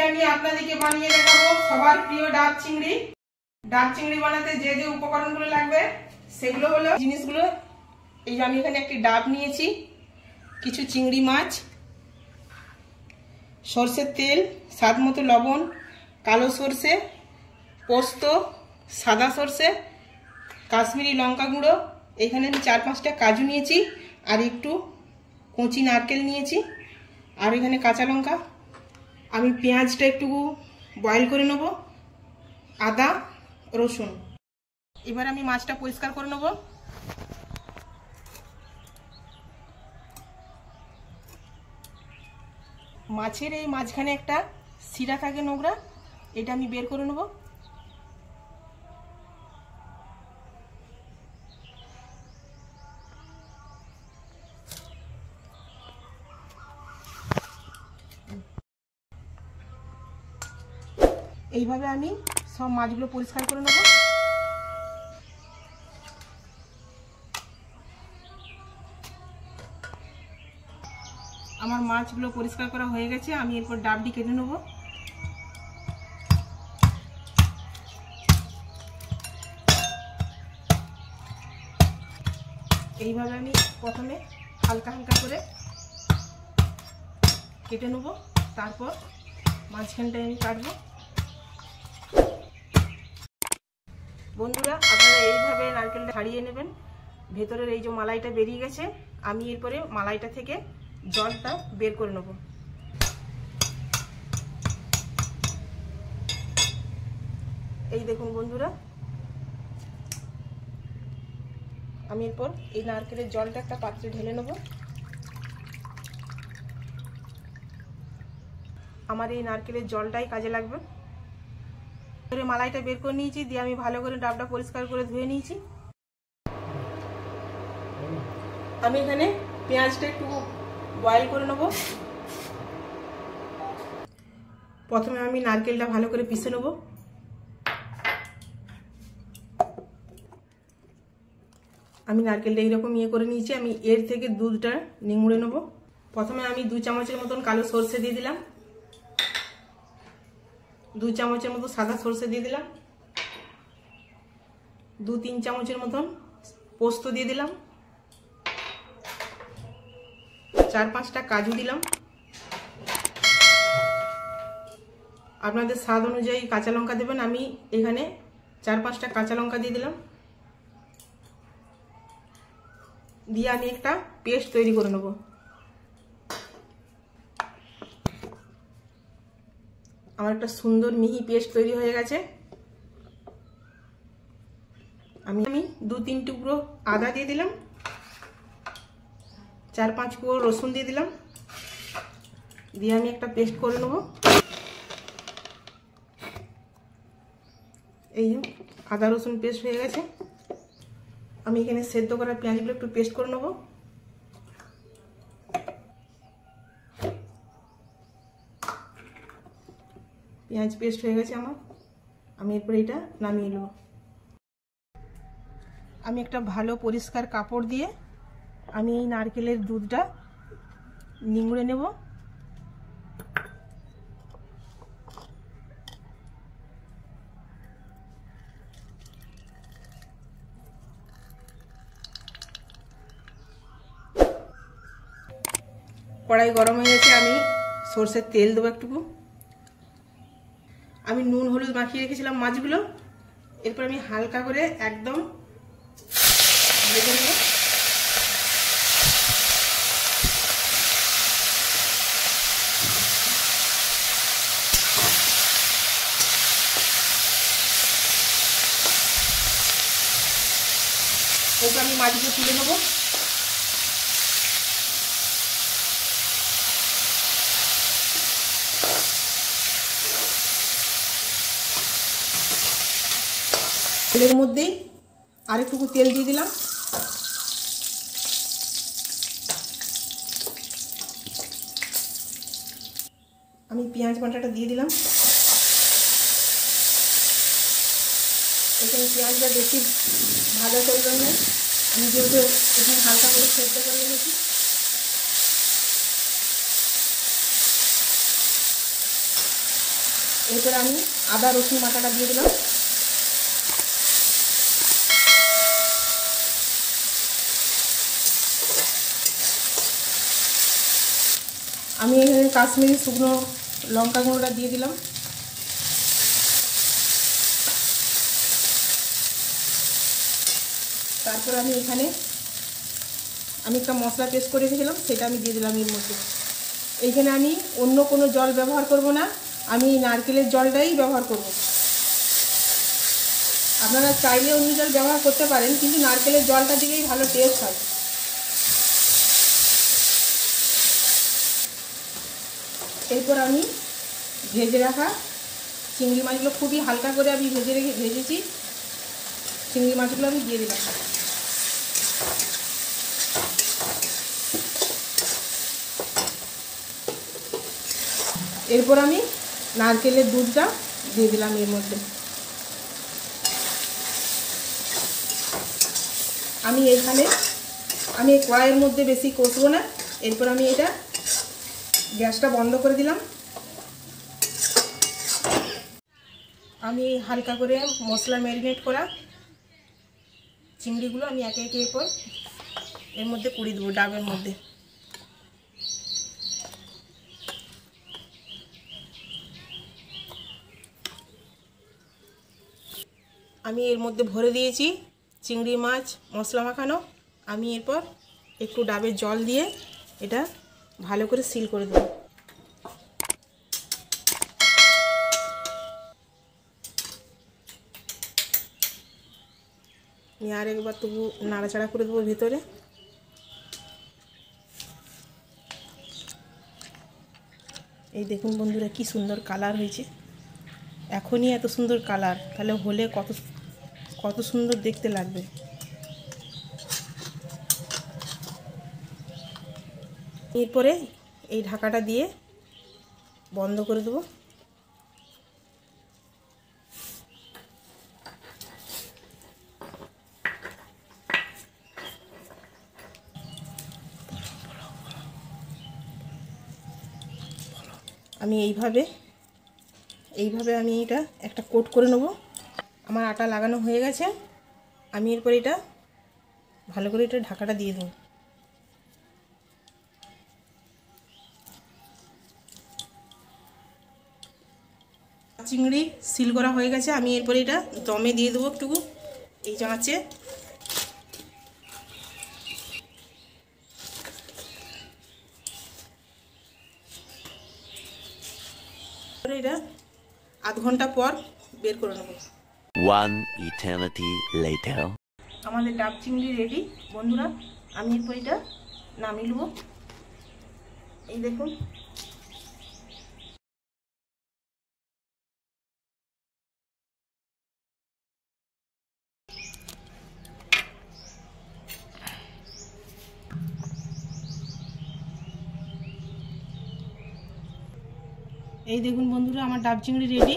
আমি আপনাদেরকে বানিয়ে দেখাবো সবার প্রিয় ডাব চিংড়ি। ডাব চিংড়ি বানাতে যে যে উপকরণগুলো লাগবে সেগুলো হলো জিনিসগুলো। এই যে আমি এখানে একটি ডাব নিয়েছি, কিছু চিংড়ি মাছ, সরষের তেল, স্বাদ মতো লবণ, কালো সরষে, পোস্ত, সাদা সরষে, কাশ্মীরি লঙ্কা গুঁড়ো, এখানে আমি 4-5টা কাজু নিয়েছি, আর একটু কচি নারকেল নিয়েছি, আর এখানে কাঁচা লঙ্কা। আমি পেঁয়াজটা একটু বয়েল করে নেব, আদা রসুন। এবার আমি মাছটা পরিষ্কার করে নেব। মাছের এই মাঝখানে একটা শিরা থাকে নোংরা, এটা আমি বের করে নেব। এইভাবে আমি সব মাছগুলো পরিষ্কার করে নেব। আমার মাছগুলো পরিষ্কার করা হয়ে গেছে, আমি এরপর ডাবটি কেটে নেব। এইভাবে আমি প্রথমে হালকা হালকা করে কেটে নেব, তারপর মাঝখানটায় আমি কাটবো। বন্ধুরা, আপনারা এইভাবে নারকেলটা ছাড়িয়ে নেবেন। ভেতরের এই যে মালাইটা বেরিয়ে গেছে, আমি এরপরে মালাইটা থেকে জলটা বের করে নেব। এই দেখুন বন্ধুরা, আমি এরপর এই নারকেলের জলটা একটা পাত্রে ঢেলে নেব। আমার এই নারকেলের জলটাই কাজে লাগবে। মালাইটা বের করে নিয়েছি, দিয়ে আমি ভালো করে ডাবটা পরিষ্কার করে ধুয়ে নিয়েছি। আমি এখানে পেঁয়াজটা একটু বয়েল করে নেব। প্রথমে আমি নারকেলটা ভালো করে পিষে নেব। আমি নারকেলটা এইরকম করে নিয়েছি। আমি এর থেকে দুধটা নিংড়ে নেব। প্রথমে আমি 2 চামচের মতন কালো সরষে দিয়ে দিলাম, 2 চামচের মতো সাদা সরষে দিয়ে দিলাম, 2-3 চামচের মতন পোস্ত দিয়ে দিলাম, 4-5টা কাজু দিলাম। আপনাদের স্বাদ অনুযায়ী কাঁচা লঙ্কা দেবেন। আমি এখানে 4-5টা কাঁচা লঙ্কা দিয়ে দিলাম। দিয়ে আমি একটা পেস্ট তৈরি করে নেব। আমার একটা সুন্দর মিহি পেস্ট তৈরি হয়ে গেছে। আমি 2-3 টুকরো আদা দিয়ে দিলাম, 4-5 কোয়া রসুন দিয়ে দিলাম, দিয়ে আমি একটা পেস্ট করে নেব। এই আদা রসুন পেস্ট হয়ে গেছে। আমি এখানে সেদ্ধ করা পেঁয়াজগুলো একটু পেস্ট করে নেব। পেঁয়াজ পেস্ট হয়ে গেছে আমার। আমি এরপর এটা নামিয়ে নেব। আমি একটা ভালো পরিষ্কার কাপড় দিয়ে আমি এই নারকেলের দুধটা নিংড়ে নেব। কড়াই গরম হয়ে গেছে, আমি সরষের তেল দেবো একটুকু। আমি নুন হলুদ মাখিয়ে রেখেছিলাম মাছগুলো, এরপর আমি হালকা করে একদম ভেজে নেব। এরপর আমি মাছগুলো তুলে নেব। তেলের মধ্যেই আরেকটুকু তেল দিয়ে দিলাম। আমি পেঁয়াজ বাটাটা দিয়ে দিলাম। এখানে পেঁয়াজটা বেশি ভাজা চলবে না, আমি যেহেতু এখানে হালকা করে সেদ্ধ করে নিয়েছি। এরপর আমি আদা রসুন বাটাটা দিয়ে দিলাম। আমি এখানে কাশ্মীরি শুকনো লঙ্কা গুঁড়োটা দিয়ে দিলাম। তারপর আমি এখানে একটা মশলা পেস্ট করে রেখেছিলাম, সেটা আমি দিয়ে দিলাম এর মধ্যে। এইখানে আমি অন্য কোনো জল ব্যবহার করব না, আমি নারকেলের জলটাই ব্যবহার করব। আপনারা চাইলে অন্য জল ব্যবহার করতে পারেন, কিন্তু নারকেলের জলটা দিলেই ভালো টেস্ট হয়। এরপর আমি ভেজে রাখা চিংড়ি মাছগুলো খুবই হালকা করে আমি ভেজেছি চিংড়ি মাছগুলো আমি দিয়ে দিলাম। এরপর আমি নারকেলের দুধটা দিয়ে দিলাম এর মধ্যে। আমি কড়াইয়ের মধ্যে বেশি কষবো না। এরপর আমি এটা গ্যাসটা বন্ধ করে দিলাম। আমি হালকা করে মশলা ম্যারিনেট করা চিংড়িগুলো আমি একে একে এরপর এর মধ্যে কুড়িয়ে দেবো ডাবের মধ্যে। আমি এর মধ্যে ভরে দিয়েছি চিংড়ি মাছ মশলা মাখানো। আমি এরপর একটু ডাবের জল দিয়ে এটা ভালো করে সিল করে দেবো। আর একবার তবু নাড়াচাড়া করে দেবো ভেতরে। এই দেখুন বন্ধুরা কি সুন্দর কালার হয়েছে, এখনই এত সুন্দর কালার, তাহলে হলে কত সুন্দর দেখতে লাগবে। এরপরে এই ঢাকাটা দিয়ে বন্ধ করে দেবো। আমি এইভাবে আমি এটা একটা কোট করে নেব। আমার আটা লাগানো হয়ে গেছে। আমি এরপর এটা ভালো করে এটা ঢাকাটা দিয়ে দেবো। চিংড়ি সিল করা হয়ে গেছে। আমি এরপর এটা দমে দিয়ে দেবো একটুকু এই চামচে। এটা আধ ঘন্টা পর বের করে নেব। One eternity later. আমাদের ডাব চিংড়ি রেডি বন্ধুরা। আমি এরপর এটা নামিয়ে নেব। এই দেখুন বন্ধুরা আমার ডাব চিংড়ি রেডি।